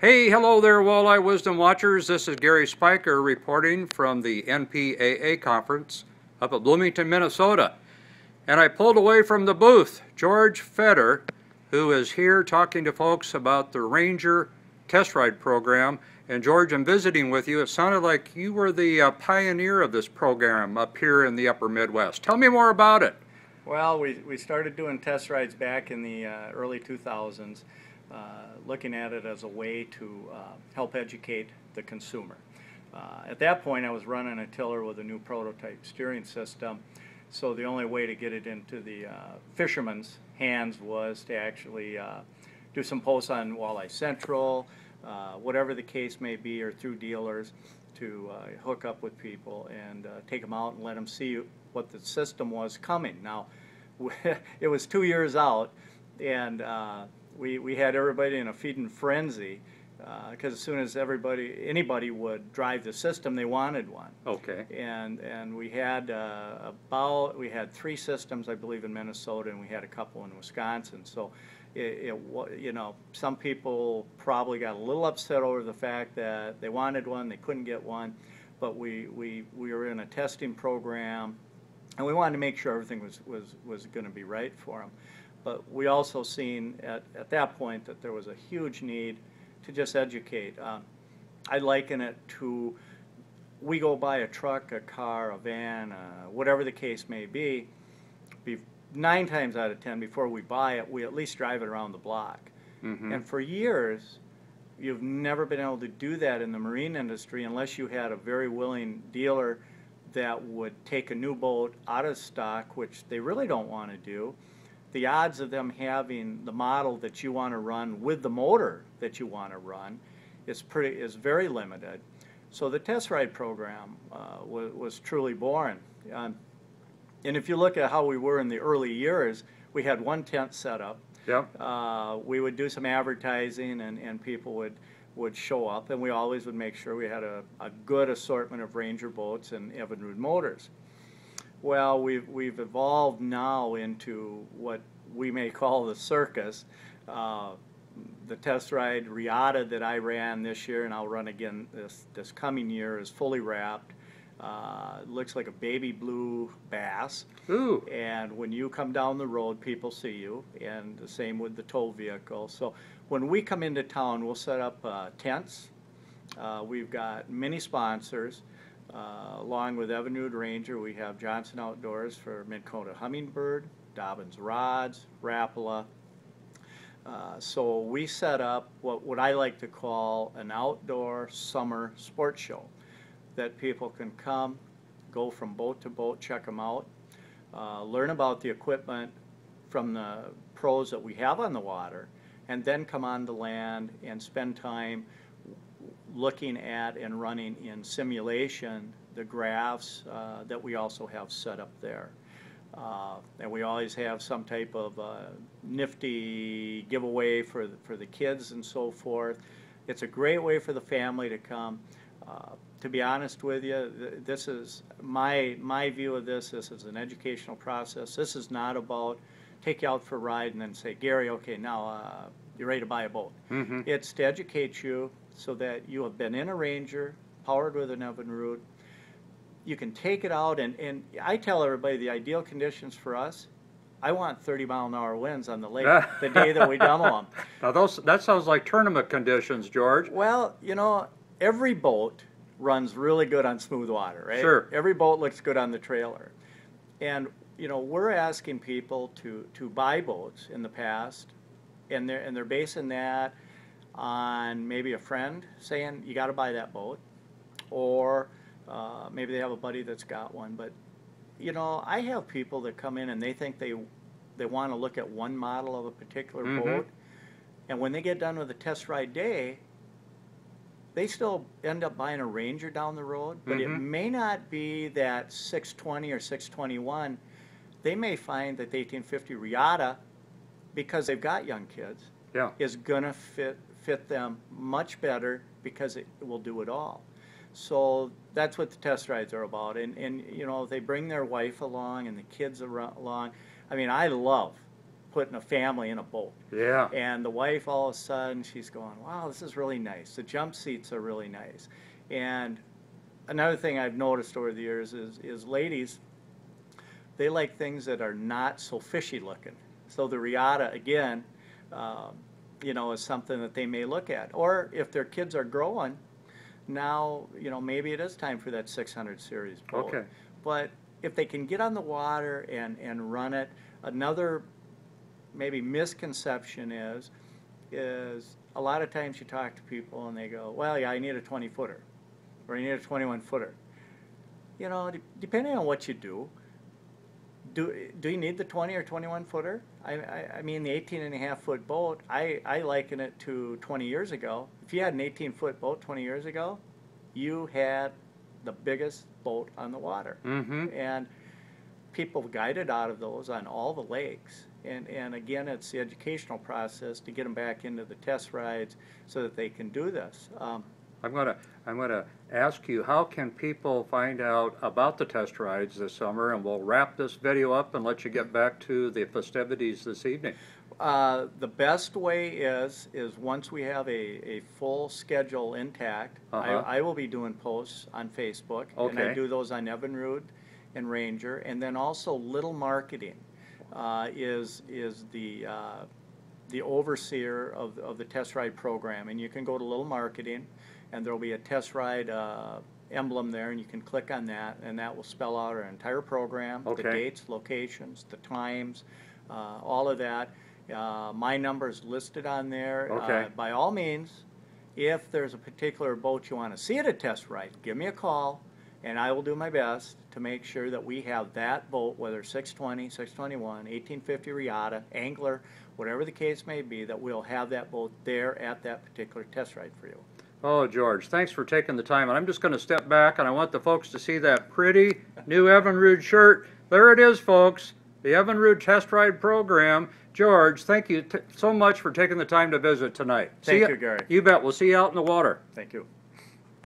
Hey, hello there, Walleye Wisdom Watchers. This is Gary Spiker reporting from the NPAA conference up at Bloomingdale, Minnesota. And I pulled away from the booth George Feder, who is here talking to folks about the Ranger test ride program. And George, I'm visiting with you. It sounded like you were the pioneer of this program up here in the upper Midwest. Tell me more about it. Well, we started doing test rides back in the early 2000s, looking at it as a way to help educate the consumer. At that point, I was running a tiller with a new prototype steering system, so the only way to get it into the fisherman's hands was to actually do some posts on Walleye Central, whatever the case may be, or through dealers to hook up with people and take them out and let them see what the system was coming. Now, it was 2 years out, and we had everybody in a feeding frenzy because as soon as anybody would drive the system, they wanted one. Okay. And we had we had 3 systems, I believe, in Minnesota, and we had a couple in Wisconsin. So you know, some people probably got a little upset over the fact that they wanted one, they couldn't get one, but we were in a testing program, and we wanted to make sure everything was going to be right for them. But we also seen at that point that there was a huge need to just educate. I liken it to, we go buy a truck, a car, a van, whatever the case may be, 9 times out of 10 before we buy it, we at least drive it around the block. Mm-hmm. And for years, you've never been able to do that in the marine industry unless you had a very willing dealer that would take a new boat out of stock, which they really don't want to do. The odds of them having the model that you want to run with the motor that you want to run is very limited. So the test ride program was truly born. And if you look at how we were in the early years, we had one tent set up. Yep. We would do some advertising, and people would show up, and we always would make sure we had a good assortment of Ranger boats and Evinrude motors. Well, we've evolved now into what we may call the circus. The test ride Riata that I ran this year, and I'll run again this coming year, is fully wrapped. Looks like a baby blue bass. Ooh. And when you come down the road, people see you, and the same with the tow vehicle. So when we come into town, we'll set up tents. We've got many sponsors. Along with Evinrude Ranger, we have Johnson Outdoors for Mid-Kota Humminbird, Dobbins Rods, Rapala. So we set up what I like to call an outdoor summer sports show that people can come, go from boat to boat, check them out, learn about the equipment from the pros that we have on the water, and then come on the land and spend time looking at and running in simulation the graphs that we also have set up there. And we always have some type of nifty giveaway for the kids and so forth. It's a great way for the family to come. To be honest with you, this is my view of this. This is an educational process. This is not about take you out for a ride and then say, Gary, okay, now you're ready to buy a boat. Mm-hmm. It's to educate you so that you have been in a Ranger, powered with an Evinrude. You can take it out, and I tell everybody the ideal conditions for us, I want 30-mile-an-hour winds on the lake the day that we demo them. Now that sounds like tournament conditions, George. Well, you know, every boat runs really good on smooth water, right? Sure. Every boat looks good on the trailer. And, you know, we're asking people to buy boats in the past, and they're basing that on maybe a friend saying, you got to buy that boat, or maybe they have a buddy that's got one. But, you know, I have people that come in and they think they want to look at one model of a particular boat, and when they get done with the test ride day, they still end up buying a Ranger down the road, but it may not be that 620 or 621. They may find that the 1850 Riata, because they've got young kids, is going to fit them much better because it will do it all. So that's what the test rides are about. And you know, they bring their wife along and the kids along. I mean, I love putting a family in a boat. Yeah. And the wife, all of a sudden, she's going, wow, this is really nice. The jump seats are really nice. And another thing I've noticed over the years is ladies, they like things that are not so fishy looking. So the Regatta, again, you know, is something that they may look at. Or if their kids are growing, now, you know, maybe it is time for that 600 series boat. Okay. But if they can get on the water and run it, another maybe misconception is a lot of times you talk to people and they go, well, yeah, I need a 20-footer or I need a 21-footer. You know, depending on what you do you need the 20 or 21-footer? I mean, the 18.5-foot boat, I liken it to 20 years ago. If you had an 18-foot boat 20 years ago, you had the biggest boat on the water. Mm-hmm. And people guided out of those on all the lakes. And again, it's the educational process to get them back into the test rides so that they can do this. I'm gonna ask you, how can people find out about the test rides this summer? And we'll wrap this video up and let you get back to the festivities this evening. The best way is once we have a full schedule intact, I will be doing posts on Facebook, and I do those on Evinrude and Ranger, and then also Little Marketing is the overseer of the test ride program, and you can go to Little Marketing, and there will be a test ride emblem there, and you can click on that, and that will spell out our entire program, the dates, locations, the times, all of that. My number is listed on there. By all means, if there's a particular boat you want to see at a test ride, give me a call, and I will do my best to make sure that we have that boat, whether 620, 621, 1850 Regatta, Angler, whatever the case may be, that we'll have that boat there at that particular test ride for you. Oh, George, thanks for taking the time. And I'm just going to step back, and I want the folks to see that pretty new Evinrude shirt. There it is, folks, the Evinrude Test Ride Program. George, thank you so much for taking the time to visit tonight. Thank you, Gary. You bet. We'll see you out in the water. Thank you.